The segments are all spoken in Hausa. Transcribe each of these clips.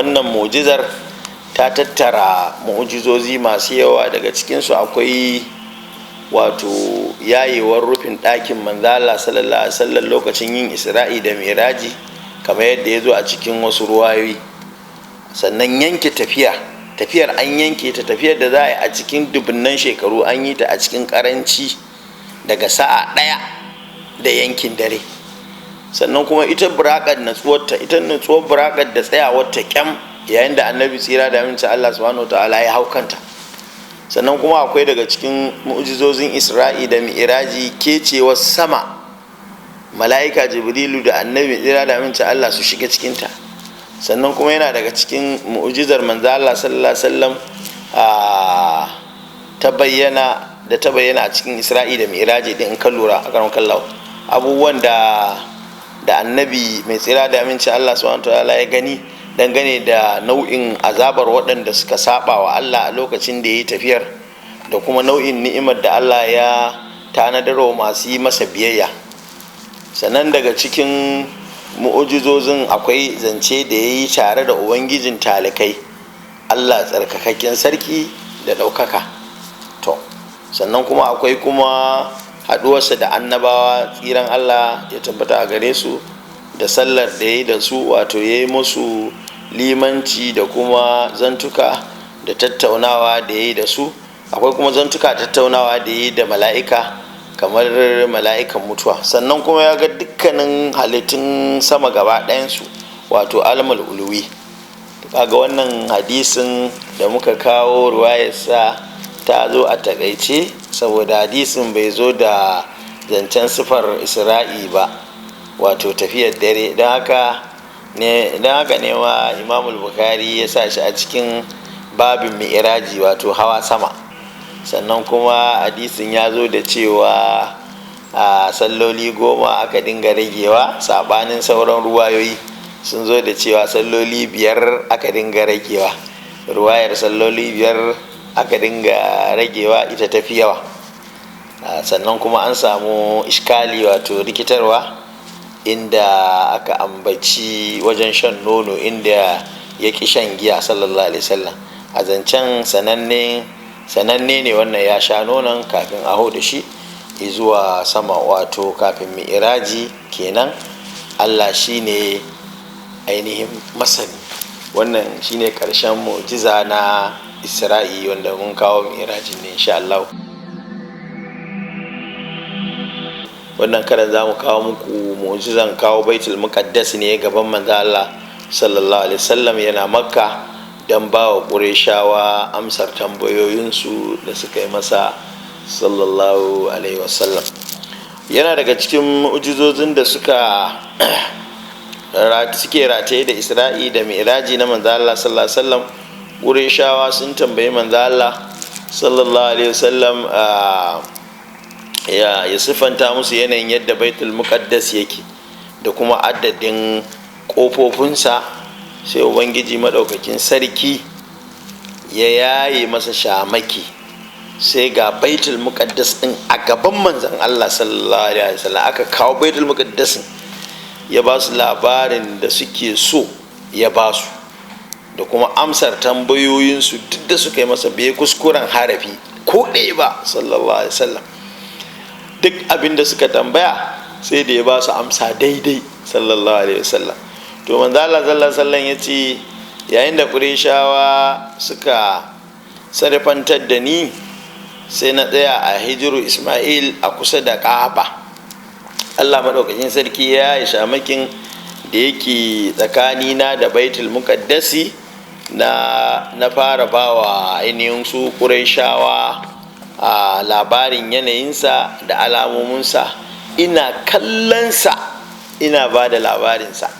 wannan mu'jizar ta tattara mu'jizozi masu yawa. Daga cikinsu akwai wato yayewar rufin ɗakin manzala sallallahu alaihi wasallam lokacin yin isra'i da miraji kamar yadda ya zo a cikin wasu ruwayoyi. Sannan yanke tafiyar an yanke ta, tafiyar da za a yi a cikin dubunnan shekaru an yi ta a cikin karanci daga sa'a ɗaya da yankin dare. Sannan kuma ita burakar natsuwar burakar da tsayawar ta kyam yayin da annabi tsira da aminci Allah subhanahu wataala ya hau kanta. Sannan kuma akwai daga cikin mu'jizozin isra'i da mi'raji kecewar sama, mala'ika jibrilu da annabi tsira da aminci Allah su shiga cikinta. Sannan kuma yana daga cikin mu'jizar manzo Allah sallallahu alaihi wasallam ta bayyana a cikin isra'i da mi'raji din. In ka lura a karon kallawa abubuwan da annabi mai tsira da aminci Allah subhanahu wataala ya gani dangane da nau'in azabar waɗanda suka saba wa Allah a lokacin da ya yi tafiyar, da kuma nau'in ni'imar da Allah ya tanadarwa masu yi masa biyayya. Sannan daga cikin mu'ujizozin akwai zance da ya yi tare da ubangijin talikai Allah tsarkakakken sarki da ɗaukaka. To sannan kuma akwai kuma haɗuwarsa da annabawa tsiran Allah ya tabbata a gare su, da sallar da ya yi da su, wato ya yi musu limanci da kuma zantuka da tattaunawa da ya yi da su. Akwai kuma zantuka tattaunawa da ya yi da mala'ika kamar mala'ikan mutuwa. Sannan kuma ya ga dukkanin halittun sama gaba ɗayansu, wato alamul uluwi. Kaga wannan hadisin da muka kawo ruwayarsa ta zo a takaice, saboda hadisin bai zo da zancen sifar isra'i ba, wato tafiyar dare. Don haka ne ma imamul bukhari ya sa shi a cikin babin mi'raji, wato hawa sama. Sannan kuma hadisin ya zo da cewa a salloli 10 aka dinga ragewa, sabanin sauran ruwayoyi sun zo da cewa salloli 5 aka dinga ragewa. Ruwayar salloli 5 aka dinga ragewa ita tafi yawa. Sannan kuma an samu iskali, wato rikitarwa, inda aka ambaci wajen shan nono, inda ya ƙi shan giya sallallahu alaihi wasallam. A zancen sananne ne wannan ya sha nonon kafin a hau da shi zuwa sama, wato kafin mi'raji kenan. Allah shine ainihin masani. Wannan shine ƙarshen mu'jiza na isra'i wanda mun kawo mi'rajin ne insha Allah. Wannan karan za mu kawo muku mu'jizan kawo baitul muqaddas ne gaban manzo Allah sallallahu alaihi wasallam yana makka, don ba wa ƙureshawa amsar tambayoyinsu da suka yi masa sallallahu alaihi wasallam. Yana daga cikin mu'jizozin da suke rataye da isra'i da mi'raji na manzo Allah sallallahu alaihi wasallam. Ƙureshawa sun tambayi manzo Allah sallallahu alaihi wasallam ya siffanta musu yanayin yadda baitul muqaddas yake da kuma adadin ƙofofinsa. Sai ubangiji maɗaukakin sarki ya yaye masa shamaki, sai ga baitul muqaddas ɗin a gaban manzon Allah sallallahu alaihi wasallam. Aka kawo baitul muqaddas, ya ba su labarin da suke so ya ba su, da kuma amsar tambayoyinsu duk da suka yi masa, bai kuskuren harafi ko ɗaya ba sallallahu alaihi wasallam. Duk abin da suka tambaya sai da ya ba su amsa daidai sallallahu alaihi wasallam. To manzo Allah sallallahu alaihi wasallam ya ce, yayin da Qurayshawa suka sarfantar da ni, sai na tsaya a hijiru Ismail a kusa da Kaaba. Allah madaukakin sarki ya yi shamakin da yake tsakanina da baitul muqaddasi, na fara bawa ainihin su Qurayshawa a labarin yanayinsa da alamominsa. Ina kallonsa, ina ba da labarinsa.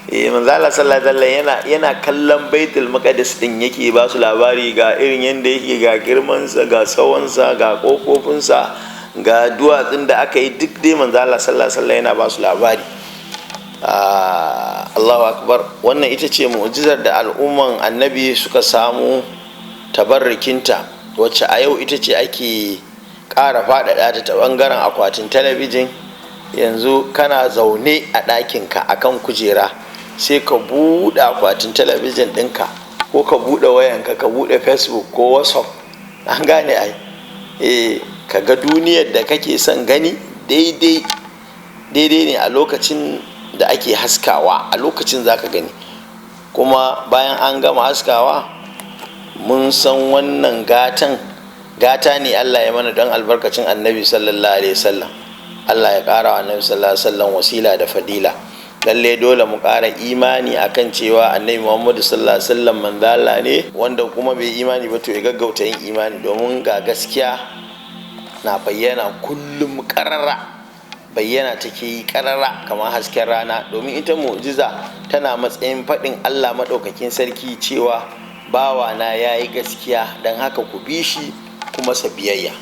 Manzo Allah sallallahu alaihi wasallam yana kallon baitul maqdis din, yake ba su labari ga irin yanda yake, ga girmansa, ga tsawonsa, ga kofofinsa, ga duwatsun da aka yi, duk dai manzo Allah sallallahu alaihi wasallam yana ba su labari. Allahu akbar. Wannan ita ce mu'jizar da al'umman annabi suka samu tabarrukinta, wacce a yau ita ce ake ƙara faɗaɗa ta ɓangaren akwatin talabijin. Yanzu kana zaune a ɗakinka akan kujera, sai ka buɗe akwatin talabijin ɗinka ko ka buɗe wayanka ka buɗe facebook ko whatsapp, an gane ai, ka ga duniyar da kake son gani daidai ne a lokacin da ake haskawa, a lokacin za ka gani. Kuma bayan an gama haskawa, mun san wannan gata ne Allah ya mana don albarkacin annabi sallallahu alaihi wasallam. Allah ya ƙara wa annabi sallallahu alaihi wasallam wasila da fadila. Lalle dole mu ƙara imani akan cewa annabi Muhammadu sallallahu alaihi wasallam manzo Allah ne, wanda kuma bai imani ba to ya gaggauta yin imani, domin ga gaskiya na bayyana kullum ƙarara, bayyana take yi ƙarara kamar hasken rana. Domin ita mu'jiza tana matsayin faɗin Allah maɗaukakin sarki cewa bawana ya yi gaskiya, don haka ku bi shi kuma sa biyayya.